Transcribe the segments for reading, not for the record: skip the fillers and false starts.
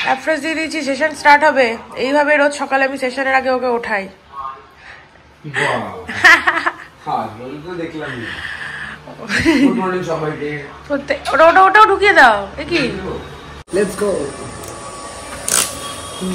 Afresh দিয়ে দিয়েছি, session start হবে। এইভাবে রোজ সকালে আমি সেশনের আগে ওকে ওঠাই। ওটাও ঢুকিয়ে দাও। এ কি,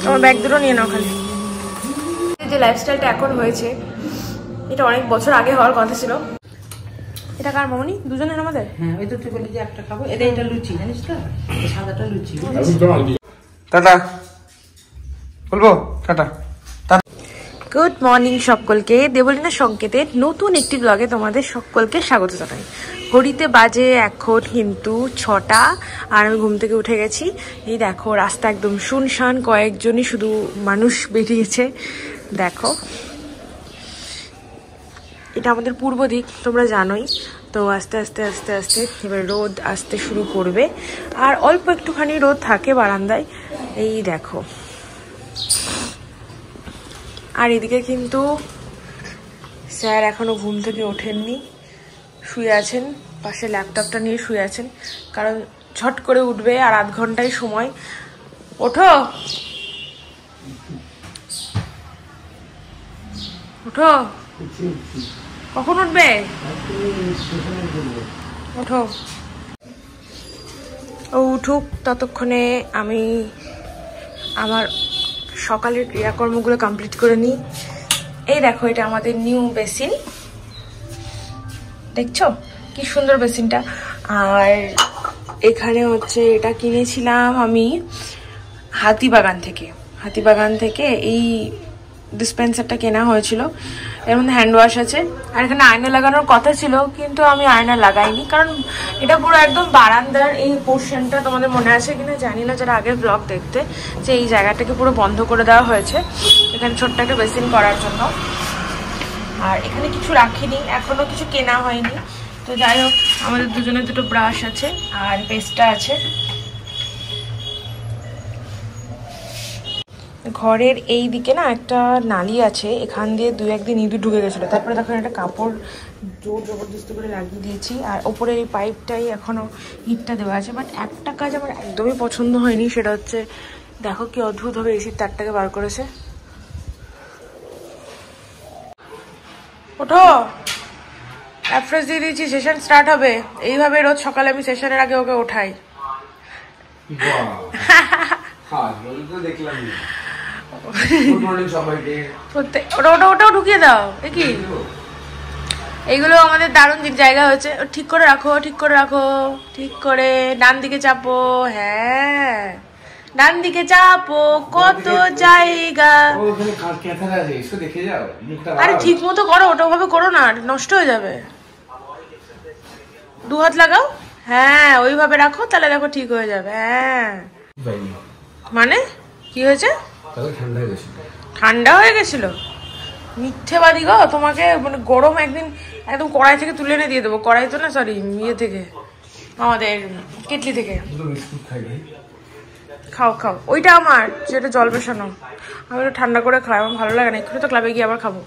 তোমার ব্যাগ দুটো নিয়ে নাও খালি। যে লাইফস্টাইলটা এখন হয়েছে, এটা অনেক বছর আগে হওয়ার কথা ছিল। এটা কার মামনি? দুজনের আমাদের? হ্যাঁ, ওই তো তুই বলি যে একটা খাবো। এটা লুচি, জানিস তো, সাদাটা লুচি। টাটা বলবো, টাটা। গুড মর্নিং সকলকে, দেবলীনা সংকেতের নতুন একটি ব্লগে তোমাদের সকলকে স্বাগত জানাই। ঘড়িতে বাজে এখন কিন্তু 6টা, আর আমি ঘুম থেকে উঠে গেছি। এই দেখো রাস্তা একদম শুনশান, কয়েকজনই শুধু মানুষ বেরিয়েছে। দেখো এটা আমাদের পূর্ব দিক, তোমরা জানোই তো। আস্তে আস্তে আস্তে আস্তে এবার রোদ আসতে শুরু করবে, আর অল্প একটুখানি রোদ থাকে বারান্দায়। এই দেখো, আর এদিকে কিন্তু স্যার এখনো ঘুম থেকে ওঠেননি, শুয়ে আছেন, পাশে ল্যাপটপটা নিয়ে শুয়ে আছেন, কারণ ঝট করে উঠবে আর আধ ঘন্টায় সময়। ওঠো ওঠো, কখন উঠবে? ওঠো। ও উঠুক, ততক্ষণে আমি আমার সকালের ক্রিয়াকর্মগুলো কমপ্লিট করে নিই। এই দেখো, এটা আমাদের নিউ বেসিন, দেখছো কি সুন্দর বেসিনটা। আর এখানে হচ্ছে এটা কিনেছিলাম আমি হাতিবাগান থেকে এই ডিসপেন্সারটা কেনা হয়েছিল। এর মধ্যে হ্যান্ড ওয়াশ আছে, আর এখানে আয়না লাগানোর কথা ছিল, কিন্তু আমি আয়না লাগাইনি, কারণ এটা পুরো একদম বারান্দার এই পোর্শনটা, তোমাদের মনে আছে কিনা জানি না যারা আগের ব্লগ দেখতে, যে এই জায়গাটাকে পুরো বন্ধ করে দেওয়া হয়েছে এখানে ছোট্ট একটা বেসিন করার জন্য। আর এখানে কিছু রাখিনি, এখনো কিছু কেনা হয়নি। তো যাই হোক, আমাদের দুজনের দুটো ব্রাশ আছে আর পেস্টটা আছে। ঘরের এই দিকে না একটা নালি আছে, এখান দিয়ে 2-1 দিন ইঁদুর ঢুকে গেছিলো। তারপরে দেখো একটা কাপড় জবরদস্তি করে লাগিয়ে দিয়েছি, আর ওপরের এই পাইপটাই এখনো হিটটা দেওয়া আছে। বাট একটা কাজ আমার একদমই পছন্দ হয়নি, সেটা হচ্ছে দেখো কি অদ্ভুতভাবে এসির তারটাকে বার করেছে। ওঠো, অ্যাফ্রেশ দিয়ে দিয়েছি, সেশন স্টার্ট হবে। এইভাবে রোজ সকালে আমি সেশনের আগে ওকে ওঠাই। ওটাও ঢুকিয়ে দাও। এ কি, এইগুলো আমাদের দারুণ জায়গা হয়েছে। ঠিক করে রাখো, ঠিক করে ডান দিকে চাপো। হ্যাঁ, ডান দিকে চাপো, কত জায়গা। আরে ঠিক মতো করো, ওটা ভাবে করো না, নষ্ট হয়ে যাবে। 2 হাত লাগাও, হ্যাঁ ওইভাবে রাখো, তাহলে দেখো ঠিক হয়ে যাবে। হ্যাঁ, মানে কি হয়েছে? ঠান্ডা হয়ে গেছিল? মিথ্যেবাদী গো, তোমাকে মানে গরম একদিন একদম কড়াই থেকে তুলে এনে দিয়ে দেবো। কড়াই তো না, সরি, ইয়ে থেকে, আমাদের কেটলি থেকে। খাও, ওইটা আমার, যেটা জল মেশানো। আমি একটু ঠান্ডা করে খাই, আমার ভালো লাগে না। এক্ষুনি তো ক্লাবে গিয়ে আবার খাবো।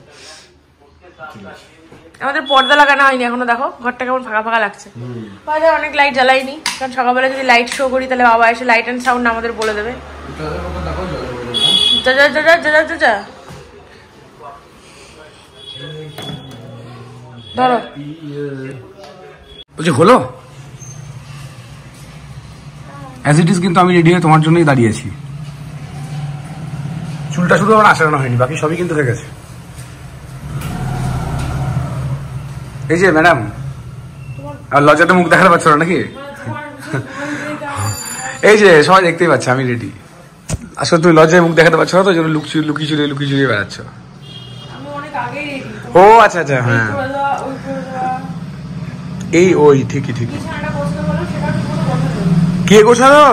আমাদের পর্দা লাগানো হয়নি এখনো, দেখো ঘরটা কেমন ফাঁকা ফাঁকা লাগছে। বাইরে অনেক লাইট জ্বালাইনি, কারণ সকালবেলা যদি লাইট শো করি তাহলে বাবা এসে লাইট অ্যান্ড সাউন্ড আমাদের বলে দেবে। যা ধরো, বলছি হলো অ্যাজ ইট ইজ, কিন্তু আমি রেডি হয়ে তোমার জন্যই দাঁড়িয়েছি। চুলটা শুধু আমার আসানো হয়নি, বাকি সবই কিন্তু হয়ে গেছে। এই যে ম্যাডাম, আর লজ্জাতে মুখ দেখাতে পারছো না নাকি? এই যে সবাই দেখতেই পাচ্ছে আমি রেডি। আসলে তুমি লজ্জায় মুখ দেখাতে পারছো না, তো জন্য লুকিয়ে চুরিয়ে বেড়াচ্ছ। ও আচ্ছা, হ্যাঁ, এই ওই ঠিকই। কে গোছালো?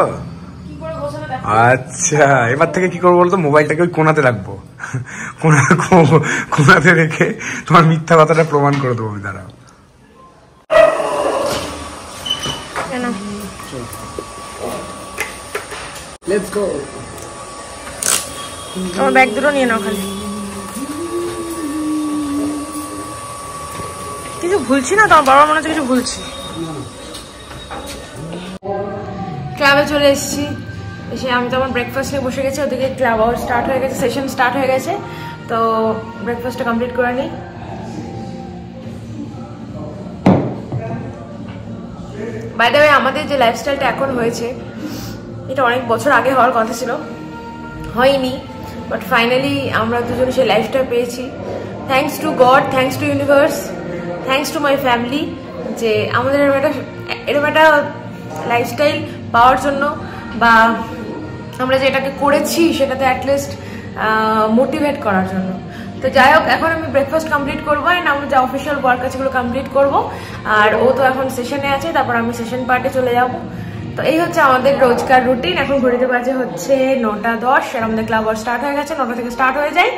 আচ্ছা, এবার থেকে কি করবো বলতো, মোবাইলটাকে ওই কোনাতে রাখবো, কোনাতে রেখে তোমার মিথ্যা কথাটা প্রমাণ করে দেবো। আমি দাঁড়াও, আমার ব্যাগ দুটো নিয়ে নাও খালি। কিছু ভুলছি না, তোমার বাবা মনে হচ্ছে কিছু ভুলছি। ক্লাবে চলে এসেছি, এসে আমি তো আমার ব্রেকফাস্ট নিয়ে বসে গেছি, ওদিকে ক্লাব আওয়ার স্টার্ট হয়ে গেছে, সেশন স্টার্ট হয়ে গেছে, তো ব্রেকফাস্টটা কমপ্লিট করে নিই। বাই দ্য ওয়ে, আমাদের যে লাইফস্টাইলটা এখন হয়েছে এটা অনেক বছর আগে হওয়ার কথা ছিল, হয়নি, বাট ফাইনালি আমরা দুজন সেই লাইফটা পেয়েছি। Thanks to god, thanks to universe, thanks to my family, যে আমাদের এরকম একটা লাইফস্টাইল পাওয়ার জন্য, বা আমরা যে এটাকে করেছি সেটাতে অ্যাটলিস্ট মোটিভেট করার জন্য। তো যাই হোক, এখন আমি ব্রেকফাস্ট কমপ্লিট করবো, অ্যান্ড আমার যে অফিসিয়াল ওয়ার্ক আছে সেগুলো কমপ্লিট করবো, আর ও তো এখন সেশনে আছে, তারপর আমি সেশন পার্টে চলে যাবো। তো এই হচ্ছে আমাদের রোজকার রুটিন। এখন ঘড়িতে বাজে হচ্ছে 9:10, আর আমাদের ক্লাব আওয়ার স্টার্ট হয়ে গেছে, 9টা থেকে স্টার্ট হয়ে যায়,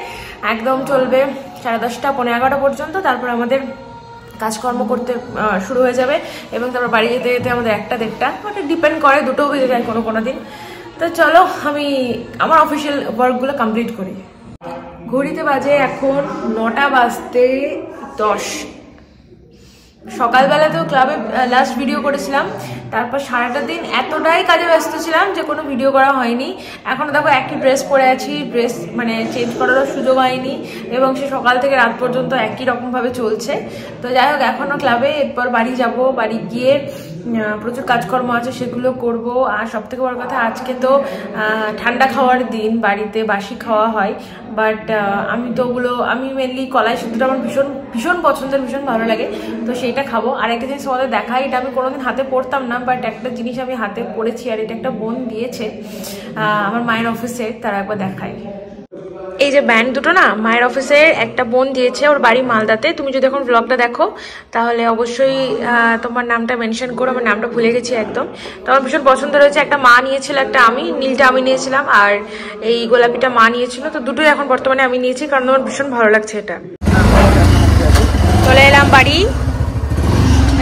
একদম চলবে 10:30 পৌনে 11টা পর্যন্ত। তারপর আমাদের কাজকর্ম করতে শুরু হয়ে যাবে, এবং তারপর বাড়ি যেতে যেতে আমাদের 1টা-1:30, ওটা ডিপেন্ড করে, 2টোও বেজে যায় কোনো দিন। তো চলো আমি আমার অফিসিয়াল ওয়ার্কগুলো কমপ্লিট করি। ঘড়িতে বাজে এখন 9:10। সকালবেলাতেও ক্লাবে লাস্ট ভিডিও করেছিলাম, তারপর সারাটা দিন এতটাই কাজে ব্যস্ত ছিলাম যে কোনো ভিডিও করা হয়নি। এখন দেখো একই ড্রেস পরে আছি, ড্রেস মানে চেঞ্জ করারও সুযোগ হয়নি, এবং সে সকাল থেকে রাত পর্যন্ত একই রকমভাবে চলছে। তো যাই হোক, এখনও ক্লাবে, এরপর বাড়ি যাব, বাড়ি গিয়ে প্রচুর কাজকর্ম আছে সেগুলো করব। আর সব থেকে বড় কথা, আজকে তো ঠান্ডা খাওয়ার দিন, বাড়িতে বাসি খাওয়া হয়, বাট আমি মেনলি কলাই সিদ্ধটা আমার ভীষণ ভীষণ পছন্দের, ভীষণ ভালো লাগে, তো সেইটা খাবো। আর একটা জিনিস তোমাদের দেখাই, এটা আমি কোনোদিন হাতে পরতাম না, বাট একটা জিনিস আমি হাতে পরেছি, আর এটা একটা বোন দিয়েছে আমার মায়ের অফিসের, তারা একবার দেখাই। এই যে ব্যান্ড দুটো না, মায়ের অফিসের একটা বোন দিয়েছে, ওর বাড়ি মালদাতে। তুমি যদি এখন ব্লগটা দেখো তাহলে অবশ্যই তোমার নামটা মেনশন করো, আমার নামটা ভুলে গেছি একদম। তো আমার ভীষণ পছন্দ রয়েছে, একটা মা নিয়েছিল, একটা আমি, নীলটা আমি নিয়েছিলাম, আর এই গোলাপিটা মা নিয়েছিল। তো দুটোই এখন বর্তমানে আমি নিয়েছি, কারণ আমার ভীষণ ভালো লাগছে এটা। চলে এলাম বাড়ি,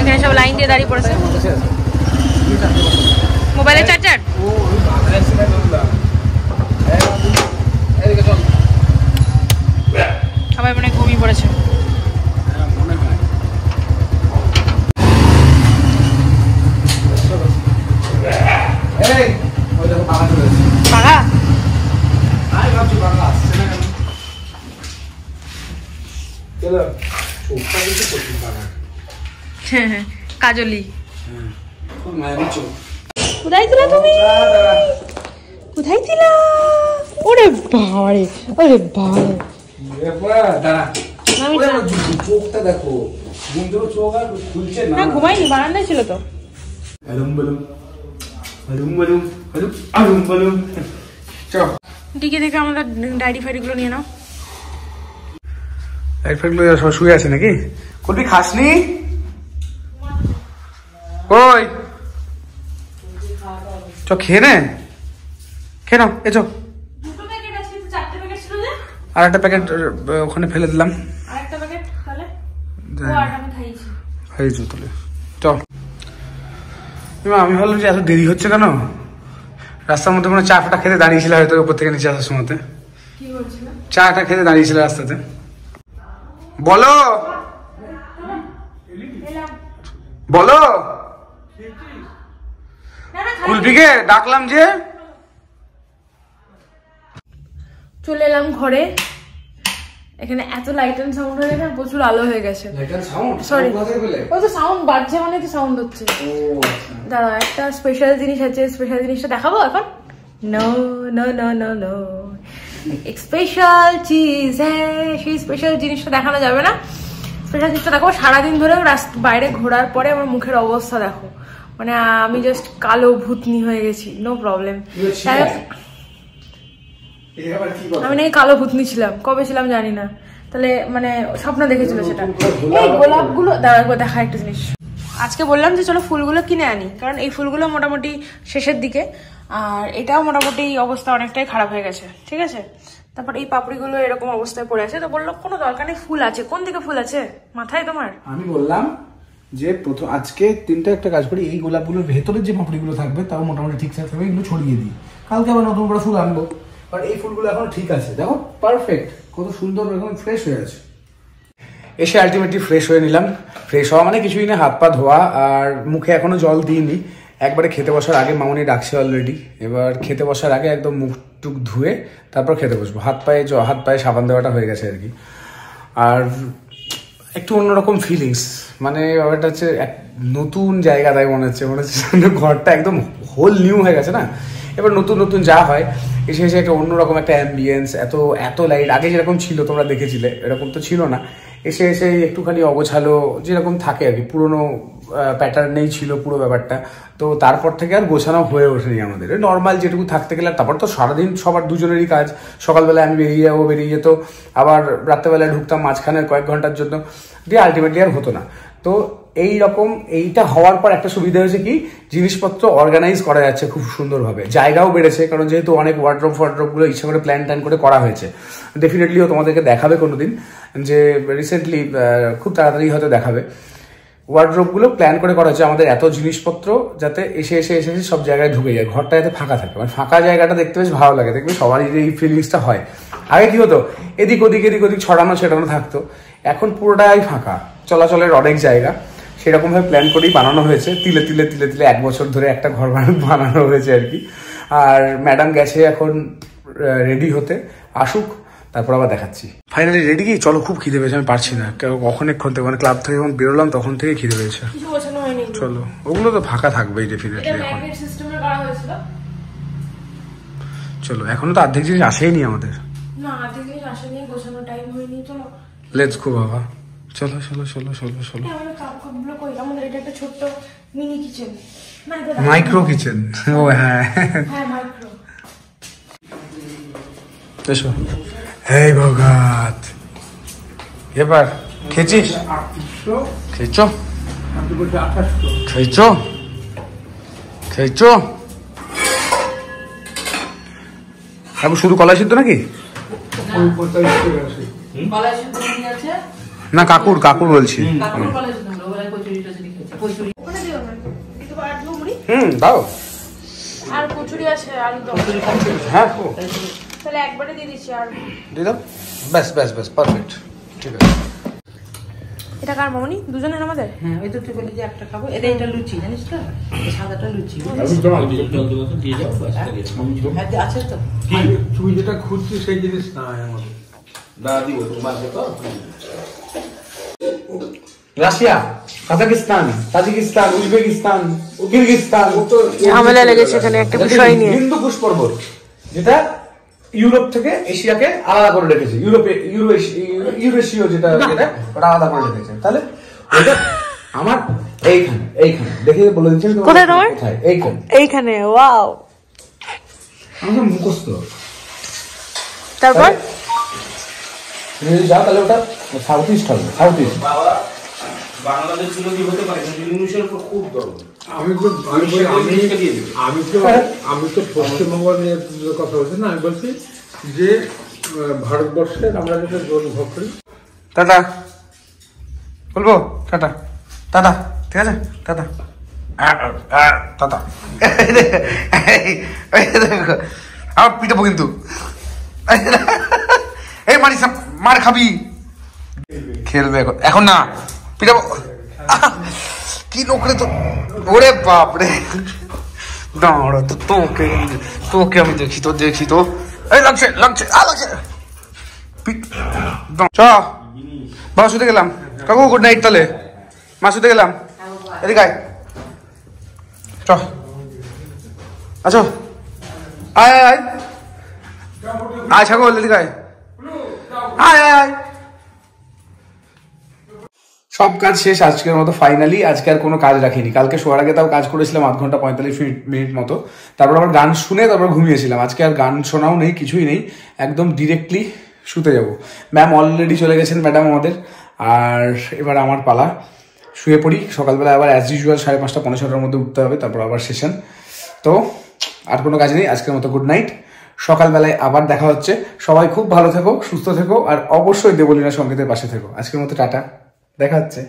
এখানে সব লাইন দিয়ে দাঁড়িয়ে পড়েছে। মোবাইলের চার্জার সবাই মনে ঘুমিয়ে পড়েছে। কাজলি, কোথায় ছিল তুমি? কোথায় ছিল? ওরে বাবারে, ওরে বাবারে, ঘুমাইনি, বারান্দায় ছিল তো। দিকে দেখে আমাদের ডায়েরি ফাইরি গুলো নিয়ে নাও। ডায়েরি ফাইরি গুলো সব শুয়ে আছে নাকি? কোনটি খাসনি? ওই চ, খেয়ে নে, খেয়ে নাও, এ চ। আর একটা প্যাকেট ওখানে ফেলে দিলাম, খাইয়েছো তাহলে চল। আমি ভাবলাম যে এত দেরি হচ্ছে কেন, রাস্তার মধ্যে কোনো চা ফটা খেতে দাঁড়িয়েছিল হয়তো, উপর থেকে নিচে আসার সময়তে চাটা খেতে দাঁড়িয়েছিল রাস্তাতে। বলো বলো, কুলপিকে ডাকলাম যে। চলে এলাম ঘরে, এখানে এত লাইট এন্ড সাউন্ড হয়ে গেছে, প্রচুর আলো হয়ে গেছে। সরি, ওই তো সাউন্ড বাজছে মানে তো সাউন্ড হচ্ছে। দাঁড়া, একটা স্পেশাল জিনিস আছে, স্পেশাল জিনিসটা দেখাবো এখন। No no no no no, এক স্পেশাল চিজ হ্যাঁ, সেই স্পেশাল জিনিসটা দেখানো যাবে না। স্পেশাল জিনিসটা দেখো, সারাদিন ধরে বাইরে ঘোরার পরে আমার মুখের অবস্থা দেখো, মানে আমি জাস্ট কালো ভূতনি হয়ে গেছি। নো প্রবলেম, আমি নাকি কালো ভূতনি ছিলাম, কবে ছিলাম জানি না, তাহলে মানে স্বপ্ন দেখেছিল সেটা। এই গোলাপগুলো দাঁড়াবো, দেখা একটা জিনিস। আজকে বললাম যে চলো ফুলগুলো কিনে আনি, কারণ এই ফুলগুলো মোটামুটি শেষের দিকে, আর এটাও মোটামুটি অবস্থা অনেকটাই খারাপ হয়ে গেছে, ঠিক আছে। তারপর এই পাপড়িগুলো এরকম অবস্থায় পড়ে আছে, তো বললো কোনো দরকার নেই, ফুল আছে। কোন দিকে ফুল আছে মাথায় তোমার? আমি বললাম যে প্রথম আজকে তিনটা একটা কাজ করি, এই গোলাপগুলোর ভেতরে যে পাপড়িগুলো থাকবে তাও মোটামুটি ঠিকঠাক থাকবে, এগুলো ছড়িয়ে দিই, কালকে আবার নতুন করে ফুল আনবো। আর এই ফুলগুলো এখন ঠিক আছে, দেখো পারফেক্ট, কত সুন্দর, এখন ফ্রেশ হয়ে আছে। এসে আলটিমেটলি ফ্রেশ হয়ে নিলাম। ফ্রেশ হওয়া মানে কিছুই না, হাত পা ধোয়া, আর মুখে এখনো জল দিইনি, একবারে খেতে বসার আগে মামনি ডাকছে অলরেডি। এবার খেতে বসার আগে একদম মুখ টুক ধুয়ে তারপর খেতে বসবো। হাত পায়ে সাবান দেওয়াটা হয়ে গেছে আর কি। আর একটু অন্যরকম ফিলিংস, মানে ব্যাপারটা হচ্ছে এক নতুন জায়গা, তাই মনে হচ্ছে ঘরটা একদম হোল নিউ হয়ে গেছে না। এবার নতুন নতুন যা হয় এসে একটা অন্যরকম একটা অ্যাম্বিয়েন্স, এত লাইট। আগে যেরকম ছিল তোমরা দেখেছিলে এরকম তো ছিল না। এসে একটুখানি অগোছালো যেরকম থাকে আর কি, পুরোনো প্যাটার্নেই ছিল পুরো ব্যাপারটা। তো তারপর থেকে আর গোছানো হয়ে ওঠেনি আমাদের, নর্মাল যেটুকু থাকতে গেলে। তারপর তো সারাদিন সবার দুজনেরই কাজ, সকালবেলায় আমি বেরিয়ে যাবো, বেরিয়ে যেত, আবার রাত্রেবেলায় ঢুকতাম মাঝখানের কয়েক ঘন্টার জন্য, দিয়ে আলটিমেটলি আর হতো না। তো এইটা হওয়ার পর একটা সুবিধা হয়েছে কি, জিনিসপত্র অর্গানাইজ করা যাচ্ছে খুব সুন্দরভাবে, জায়গাও বেড়েছে, কারণ যেহেতু অনেক ওয়ার্ড্রোবগুলো ইচ্ছা করে প্ল্যান করে করা হয়েছে। ডেফিনেটলিও তোমাদেরকে দেখাবে কোনোদিন, যে রিসেন্টলি খুব তাড়াতাড়ি হয়তো দেখাবে। ওয়ার্ড্রোবগুলো প্ল্যান করে করা হয়েছে আমাদের, এত জিনিসপত্র যাতে এসে সব জায়গায় ঢুকে যায়, ঘরটা যাতে ফাঁকা থাকে। মানে ফাঁকা জায়গাটা দেখতে বেশ ভালো লাগে, দেখবে সবারই এই ফিলিংসটা হয়। আগে কি হতো, এদিক ওদিক ছড়ানো থাকতো, এখন পুরোটাই ফাঁকা, চলাচলের অনেক জায়গা। সেরকমভাবে প্ল্যান করেই বানানো হয়েছে, তিলে 1 বছর ধরে একটা ঘর বানানো হয়েছে আর কি। আর ম্যাডাম গেছে এখন রেডি হতে, আসুক তারপর আবার দেখাচ্ছি। ফাইনালি রেডি কি, চলো, খুব খিদে পেয়েছে, আমি পারছি না। কখনক্ষণ থেকে মানে ক্লাব থেকে যখন বেরোলাম তখন থেকে খিদে পেয়েছে। চলো, ওগুলো তো ফাঁকা থাকবেই ডেফিনেটলি এখন। চলো, এখনো তো অর্ধেক জিনিস আসেইনি আমাদের। লেটস গো বাবা, চলো। মাইক্রো কিচেন, ও হ্যাঁ, এসো। এই ভগত, এবার খেয়েছিস? খেয়েছো? এখন শুধু কলাই সিদ্ধ নাকি? না, কাকুর বলছি। দাও। আর কচুরি আছে, আলু দাও। হ্যাঁ, তাহলে একবারে দিয়ে দিচ্ছি। আর দিয়ে দাও। ব্যাস, পারফেক্ট, ঠিক আছে। এটা কার মামনি? দুজনের আমাদের? হ্যাঁ, ওই দুটো বলে যে একটা খাবো। এটা লুচি, জানিস তো, সাদাটা লুচি। আছে তো, তুই যেটা খুঁজছিস সেই জিনিস না আমাদের। Russia, Kazakhstan, Tajikistan, Uzbekistan, Kyrgyzstan, ঝামেলা লেগেছে এখানে একটা বিষয় নিয়ে। হিন্দু কুশ পর্বত, যেটা ইউরোপ থেকে এশিয়াকে আলাদা করে রেখেছে, ইউরেশীয় যেটা ওটা আলাদা করে রেখেছে। তাহলে ওইটা আমার এইখানে দেখে বলে দিচ্ছি। কোথায় তোমার? এইখানে। ওয়াও, আমাদের মুখস্থ। তারপর যদি যাও তাহলে ওটা সাউথ ইস্ট হবে। বাংলাদেশ ছিল কি হতে পারে, কিন্তু ইউনিশের উপর খুব দরদ। আমি তো পশ্চিমবঙ্গ নিয়ে কথা বলছি না, আমি বলছি যে ভারতবর্ষের আমরা যেটা জল ভোগ করি। টাটা বলবো, টাটা, ঠিক আছে, টাটা। আমার পিটাবো কিন্তু, এই মার খাবি, খেলবে এখন না, পিটাবো। কি নোকরে তো, ওরে বাপরে, দাঁড়া তো, তোকে আমি দেখি তো, এই লাগছে, চ বাবা, শুতে গেলাম। কাকু গুড নাইট। তাহলে মা শুতে গেলাম, এদিকে আয়, চ, আচ্ছা, আয় ছাগল, এদিকে আয়। সব কাজ শেষ আজকের মতো ফাইনালি। আজকে আর কোনো কাজ রাখিনি। কালকে শোয়ার আগে তাও কাজ করেছিলাম 8 ঘন্টা 45 মিনিট মতো, তারপর আবার গান শুনে তারপর ঘুমিয়েছিলাম। আজকে আর গান শোনাও নেই, কিছুই নেই, একদম ডিরেক্টলি শুতে যাব। ম্যাম অলরেডি চলে গেছেন, ম্যাডাম আমাদের। আর এবার আমার পালা, শুয়ে পড়ি। সকালবেলা আবার অ্যাজ ইউজুয়াল 5:30 পৌনে 6টার মধ্যে উঠতে হবে, তারপর আবার সেশন। তো আর কোনো কাজ নেই, আজকের মতো গুড নাইট। সকালবেলায় আবার দেখা হচ্ছে। সবাই খুব ভালো থেকো, সুস্থ থেকো, আর অবশ্যই দেবলীনা সংগীতের পাশে থেকো। আজকের মতো টাটা, দেখা হচ্ছে।